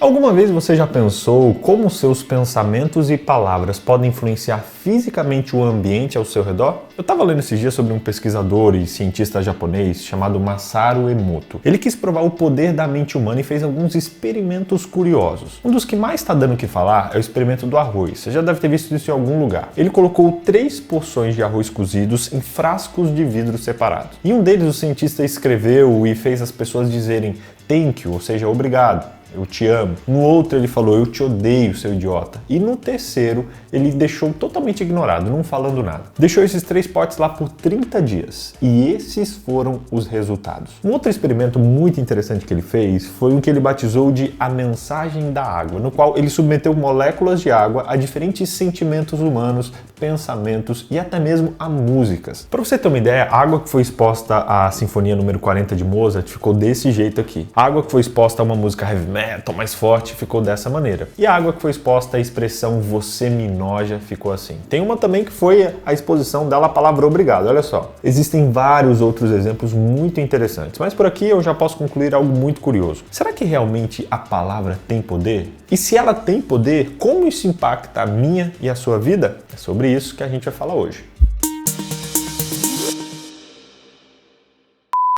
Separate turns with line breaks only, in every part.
Alguma vez você já pensou como seus pensamentos e palavras podem influenciar fisicamente o ambiente ao seu redor? Eu estava lendo esses dias sobre um pesquisador e cientista japonês chamado Masaru Emoto. Ele quis provar o poder da mente humana e fez alguns experimentos curiosos. Um dos que mais está dando o que falar é o experimento do arroz. Você já deve ter visto isso em algum lugar. Ele colocou 3 porções de arroz cozidos em frascos de vidro separados. Em um deles o cientista escreveu e fez as pessoas dizerem thank you, ou seja, obrigado. Eu te amo. No outro ele falou, eu te odeio, seu idiota. E no terceiro ele deixou totalmente ignorado, não falando nada. Deixou esses 3 potes lá por 30 dias. E esses foram os resultados. Um outro experimento muito interessante que ele fez foi o que ele batizou de a mensagem da água, no qual ele submeteu moléculas de água a diferentes sentimentos humanos, pensamentos e até mesmo a músicas. Para você ter uma ideia, a água que foi exposta à Sinfonia número 40 de Mozart ficou desse jeito aqui. A água que foi exposta a uma música heavy metal mais forte ficou dessa maneira. E a água que foi exposta à expressão você me noja ficou assim. Tem uma também que foi a exposição dela à palavra obrigado, olha só. Existem vários outros exemplos muito interessantes, mas por aqui eu já posso concluir algo muito curioso. Será que realmente a palavra tem poder? E se ela tem poder, como isso impacta a minha e a sua vida? É sobre isso que a gente vai falar hoje.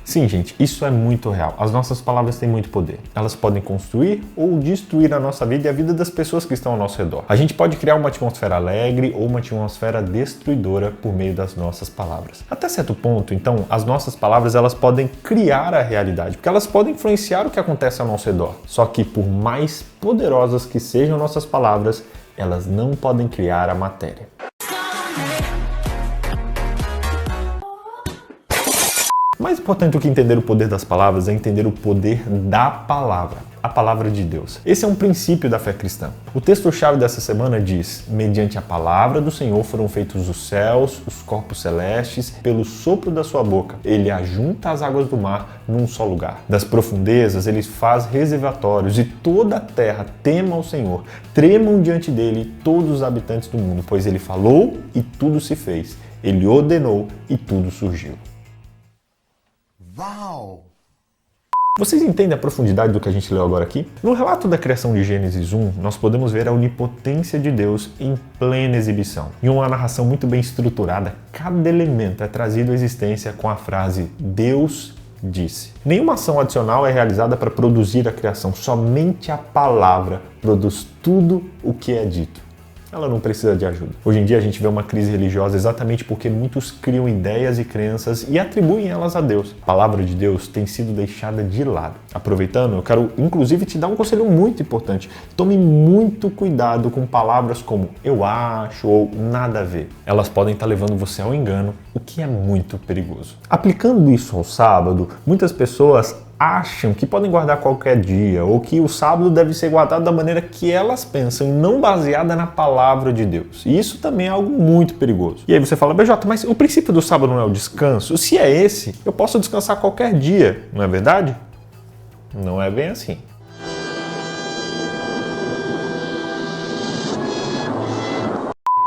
Sim, gente, isso é muito real. As nossas palavras têm muito poder. Elas podem construir ou destruir a nossa vida e a vida das pessoas que estão ao nosso redor. A gente pode criar uma atmosfera alegre ou uma atmosfera destruidora por meio das nossas palavras. Até certo ponto, então, as nossas palavras elas podem criar a realidade, porque elas podem influenciar o que acontece ao nosso redor. Só que por mais poderosas que sejam nossas palavras, elas não podem criar a matéria. Mais importante do que entender o poder das palavras é entender o poder da palavra, a palavra de Deus. Esse é um princípio da fé cristã. O texto-chave dessa semana diz: mediante a palavra do Senhor foram feitos os céus, os corpos celestes, pelo sopro da sua boca. Ele ajunta as águas do mar num só lugar. Das profundezas ele faz reservatórios e toda a terra tema ao Senhor. Tremam diante dele todos os habitantes do mundo, pois ele falou e tudo se fez. Ele ordenou e tudo surgiu. Uau! Vocês entendem a profundidade do que a gente leu agora aqui? No relato da criação de Gênesis 1, nós podemos ver a onipotência de Deus em plena exibição. Em uma narração muito bem estruturada, cada elemento é trazido à existência com a frase Deus disse. Nenhuma ação adicional é realizada para produzir a criação, somente a palavra produz tudo o que é dito. Ela não precisa de ajuda. Hoje em dia a gente vê uma crise religiosa exatamente porque muitos criam ideias e crenças e atribuem elas a Deus. A palavra de Deus tem sido deixada de lado. Aproveitando, eu quero inclusive te dar um conselho muito importante. Tome muito cuidado com palavras como eu acho ou nada a ver. Elas podem estar levando você ao engano, o que é muito perigoso. Aplicando isso ao sábado, muitas pessoas acham que podem guardar qualquer dia ou que o sábado deve ser guardado da maneira que elas pensam, não baseada na palavra de Deus. E isso também é algo muito perigoso. E aí você fala, BJ, mas o princípio do sábado não é o descanso? Se é esse, eu posso descansar qualquer dia, não é verdade? Não é bem assim.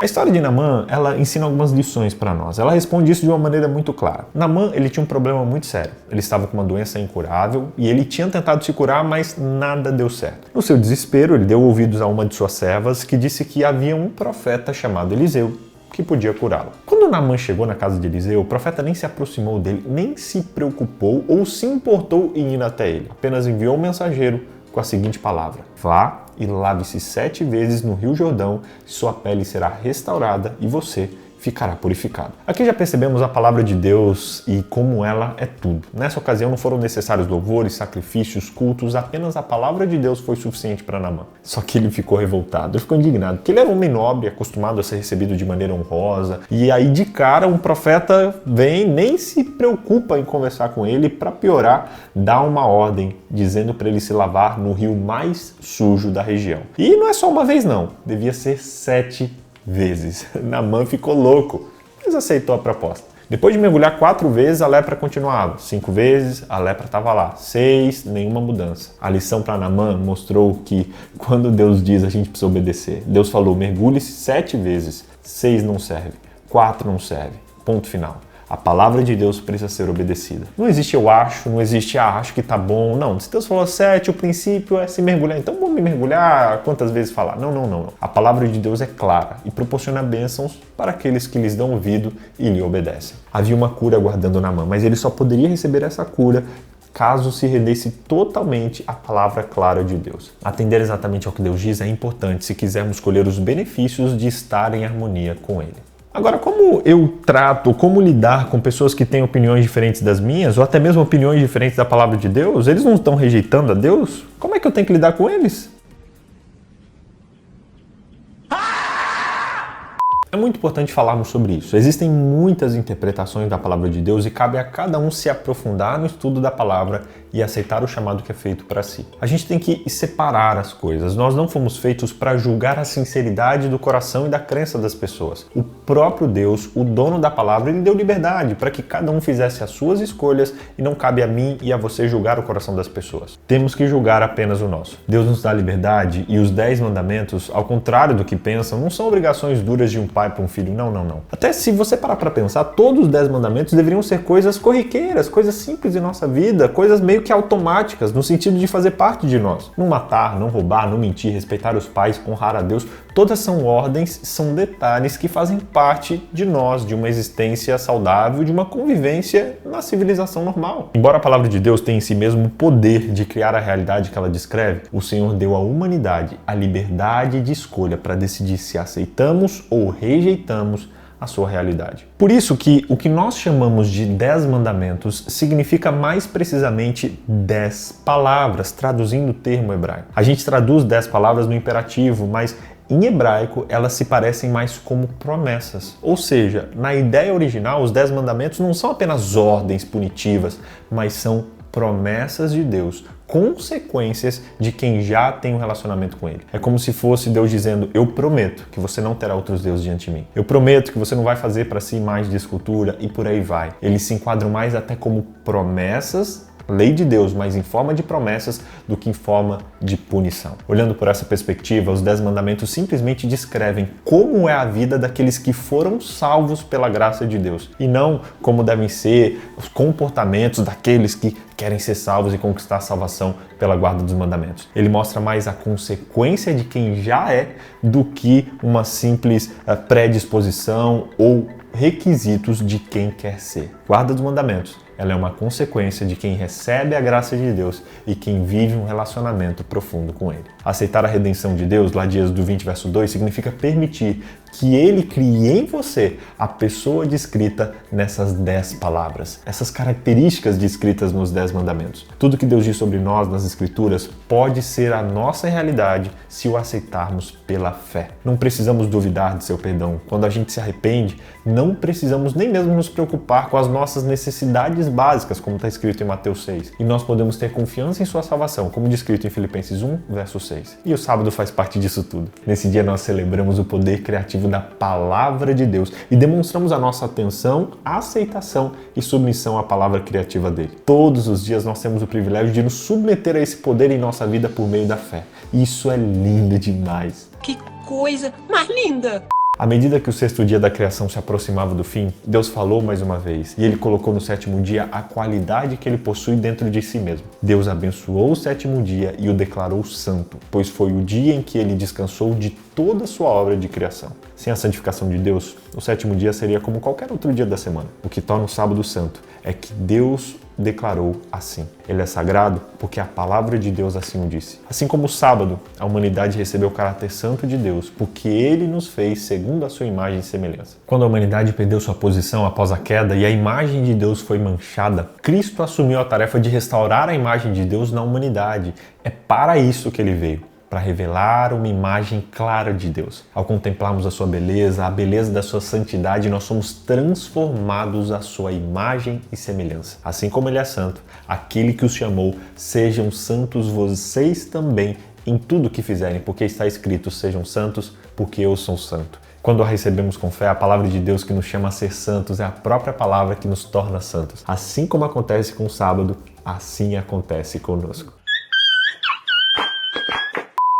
A história de Naamã, ela ensina algumas lições para nós. Ela responde isso de uma maneira muito clara. Naamã, ele tinha um problema muito sério. Ele estava com uma doença incurável e ele tinha tentado se curar, mas nada deu certo. No seu desespero, ele deu ouvidos a uma de suas servas que disse que havia um profeta chamado Eliseu que podia curá-lo. Quando Naamã chegou na casa de Eliseu, o profeta nem se aproximou dele, nem se preocupou ou se importou em ir até ele. Apenas enviou um mensageiro com a seguinte palavra: vá e lave-se 7 vezes no Rio Jordão, sua pele será restaurada e você ficará purificado. Aqui já percebemos a palavra de Deus e como ela é tudo. Nessa ocasião não foram necessários louvores, sacrifícios, cultos, apenas a palavra de Deus foi suficiente para Naamã. Só que ele ficou revoltado, ele ficou indignado, porque ele era um homem nobre, acostumado a ser recebido de maneira honrosa, e aí de cara um profeta vem, nem se preocupa em conversar com ele, para piorar, dá uma ordem dizendo para ele se lavar no rio mais sujo da região. E não é só uma vez não, devia ser 7 vezes. Naamã ficou louco, mas aceitou a proposta. Depois de mergulhar 4 vezes, a lepra continuava. 5 vezes, a lepra estava lá. 6, nenhuma mudança. A lição para Naamã mostrou que quando Deus diz, a gente precisa obedecer. Deus falou, mergulhe-se 7 vezes. 6 não serve. 4 não serve. Ponto final. A palavra de Deus precisa ser obedecida. Não existe eu acho, não existe acho que tá bom. Não, se Deus falou 7, o princípio é se mergulhar. Então vamos me mergulhar quantas vezes falar? Não. A palavra de Deus é clara e proporciona bênçãos para aqueles que lhes dão ouvido e lhe obedecem. Havia uma cura aguardando Naamã, mas ele só poderia receber essa cura caso se rendesse totalmente à palavra clara de Deus. Atender exatamente ao que Deus diz é importante se quisermos colher os benefícios de estar em harmonia com Ele. Agora, como eu trato, como lidar com pessoas que têm opiniões diferentes das minhas, ou até mesmo opiniões diferentes da palavra de Deus? Eles não estão rejeitando a Deus? Como é que eu tenho que lidar com eles? É muito importante falarmos sobre isso. Existem muitas interpretações da palavra de Deus e cabe a cada um se aprofundar no estudo da palavra e aceitar o chamado que é feito para si. A gente tem que separar as coisas. Nós não fomos feitos para julgar a sinceridade do coração e da crença das pessoas. O próprio Deus, o dono da palavra, ele deu liberdade para que cada um fizesse as suas escolhas e não cabe a mim e a você julgar o coração das pessoas. Temos que julgar apenas o nosso. Deus nos dá liberdade e os 10 mandamentos, ao contrário do que pensam, não são obrigações duras de um pai para um filho. Não. Até se você parar para pensar, todos os 10 mandamentos deveriam ser coisas corriqueiras, coisas simples em nossa vida, coisas meio que automáticas, no sentido de fazer parte de nós. Não matar, não roubar, não mentir, respeitar os pais, honrar a Deus, todas são ordens, são detalhes que fazem parte de nós, de uma existência saudável, de uma convivência na civilização normal. Embora a palavra de Deus tenha em si mesmo o poder de criar a realidade que ela descreve, o Senhor deu à humanidade a liberdade de escolha para decidir se aceitamos ou rejeitamos a sua realidade. Por isso que o que nós chamamos de 10 mandamentos significa mais precisamente 10 palavras, traduzindo o termo hebraico. A gente traduz 10 palavras no imperativo, mas em hebraico elas se parecem mais como promessas. Ou seja, na ideia original, os 10 mandamentos não são apenas ordens punitivas, mas são promessas de Deus, consequências de quem já tem um relacionamento com Ele. É como se fosse Deus dizendo: eu prometo que você não terá outros deuses diante de mim. Eu prometo que você não vai fazer para si imagem de escultura e por aí vai. Eles se enquadram mais até como promessas, lei de Deus, mas em forma de promessas do que em forma de punição. Olhando por essa perspectiva, os 10 mandamentos simplesmente descrevem como é a vida daqueles que foram salvos pela graça de Deus e não como devem ser os comportamentos daqueles que querem ser salvos e conquistar a salvação pela guarda dos mandamentos. Ele mostra mais a consequência de quem já é do que uma simples predisposição ou requisitos de quem quer ser. Guarda dos mandamentos, ela é uma consequência de quem recebe a graça de Deus e quem vive um relacionamento profundo com Ele. Aceitar a redenção de Deus, lá de Êxodo 20, verso 2, significa permitir que Ele crie em você a pessoa descrita nessas 10 palavras, essas características descritas nos 10 mandamentos. Tudo que Deus diz sobre nós nas Escrituras pode ser a nossa realidade se o aceitarmos pela fé. Não precisamos duvidar de seu perdão. Quando a gente se arrepende, não precisamos nem mesmo nos preocupar com as nossas necessidades básicas, como está escrito em Mateus 6. E nós podemos ter confiança em sua salvação, como descrito em Filipenses 1, verso 6. E o sábado faz parte disso tudo. Nesse dia nós celebramos o poder criativo da palavra de Deus e demonstramos a nossa atenção, aceitação e submissão à palavra criativa dele. Todos os dias nós temos o privilégio de nos submeter a esse poder em nossa vida por meio da fé. Isso é lindo demais.
Que coisa mais linda!
À medida que o 6º dia da criação se aproximava do fim, Deus falou mais uma vez e Ele colocou no 7º dia a qualidade que Ele possui dentro de si mesmo. Deus abençoou o 7º dia e o declarou santo, pois foi o dia em que Ele descansou de toda a sua obra de criação. Sem a santificação de Deus, o 7º dia seria como qualquer outro dia da semana. O que torna o sábado santo é que Deus declarou assim. Ele é sagrado porque a palavra de Deus assim o disse. Assim como o sábado, a humanidade recebeu o caráter santo de Deus porque Ele nos fez segundo a sua imagem e semelhança. Quando a humanidade perdeu sua posição após a queda e a imagem de Deus foi manchada, Cristo assumiu a tarefa de restaurar a imagem de Deus na humanidade. É para isso que Ele veio, para revelar uma imagem clara de Deus. Ao contemplarmos a sua beleza, a beleza da sua santidade, nós somos transformados à sua imagem e semelhança. Assim como Ele é santo, aquele que os chamou, sejam santos vocês também em tudo que fizerem, porque está escrito: sejam santos, porque eu sou santo. Quando a recebemos com fé, a palavra de Deus que nos chama a ser santos é a própria palavra que nos torna santos. Assim como acontece com o sábado, assim acontece conosco.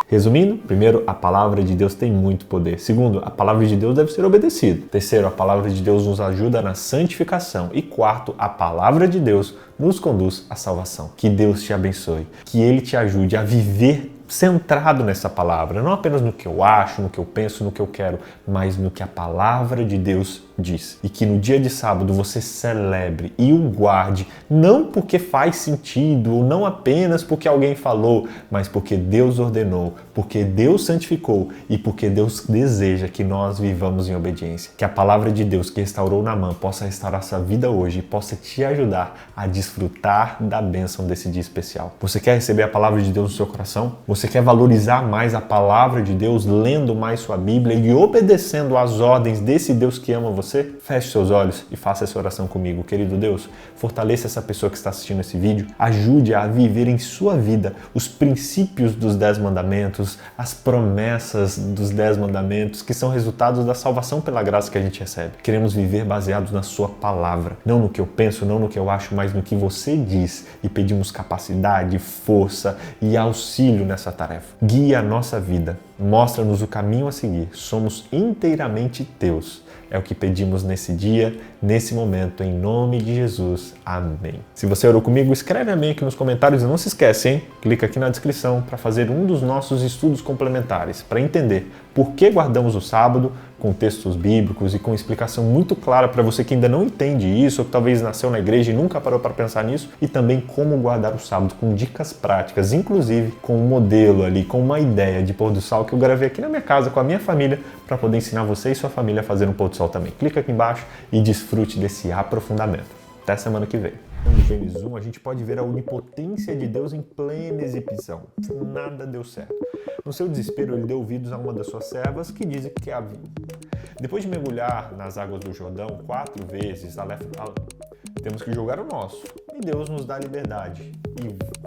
Resumindo, primeiro, a palavra de Deus tem muito poder. Segundo, a palavra de Deus deve ser obedecida. Terceiro, a palavra de Deus nos ajuda na santificação. E quarto, a palavra de Deus nos conduz à salvação. Que Deus te abençoe, que Ele te ajude a viver centrado nessa palavra, não apenas no que eu acho, no que eu penso, no que eu quero, mas no que a palavra de Deus diz. E que no dia de sábado você celebre e o guarde, não porque faz sentido, ou não apenas porque alguém falou, mas porque Deus ordenou, porque Deus santificou e porque Deus deseja que nós vivamos em obediência. Que a palavra de Deus que restaurou Naamã possa restaurar sua vida hoje e possa te ajudar a desfrutar da bênção desse dia especial. Você quer receber a palavra de Deus no seu coração? Você quer valorizar mais a palavra de Deus, lendo mais sua Bíblia e obedecendo às ordens desse Deus que ama você? Feche seus olhos e faça essa oração comigo. Querido Deus, fortaleça essa pessoa que está assistindo esse vídeo, ajude a viver em sua vida os princípios dos 10 mandamentos, as promessas dos 10 mandamentos, que são resultados da salvação pela graça que a gente recebe. Queremos viver baseados na sua palavra, não no que eu penso, não no que eu acho, mas no que você diz, e pedimos capacidade, força e auxílio nessa tarefa. Guia a nossa vida, mostra-nos o caminho a seguir, somos inteiramente teus. É o que pedimos nesse dia, nesse momento, em nome de Jesus. Amém. Se você orou comigo, escreve amém aqui nos comentários e não se esquece, hein? Clica aqui na descrição para fazer um dos nossos estudos complementares, para entender por que guardamos o sábado, com textos bíblicos e com explicação muito clara para você que ainda não entende isso, ou que talvez nasceu na igreja e nunca parou para pensar nisso, e também como guardar o sábado com dicas práticas, inclusive com um modelo ali, com uma ideia de pôr do sol que eu gravei aqui na minha casa com a minha família para poder ensinar você e sua família a fazer um pôr do sol também. Clica aqui embaixo e desfrute desse aprofundamento. Até semana que vem. No Gênesis 1, a gente pode ver a onipotência de Deus em plena exibição. Nada deu certo. No seu desespero, ele deu ouvidos a uma das suas servas que dizem que a viu. Depois de mergulhar nas águas do Jordão 4 vezes, temos que jogar o nosso. E Deus nos dá liberdade. E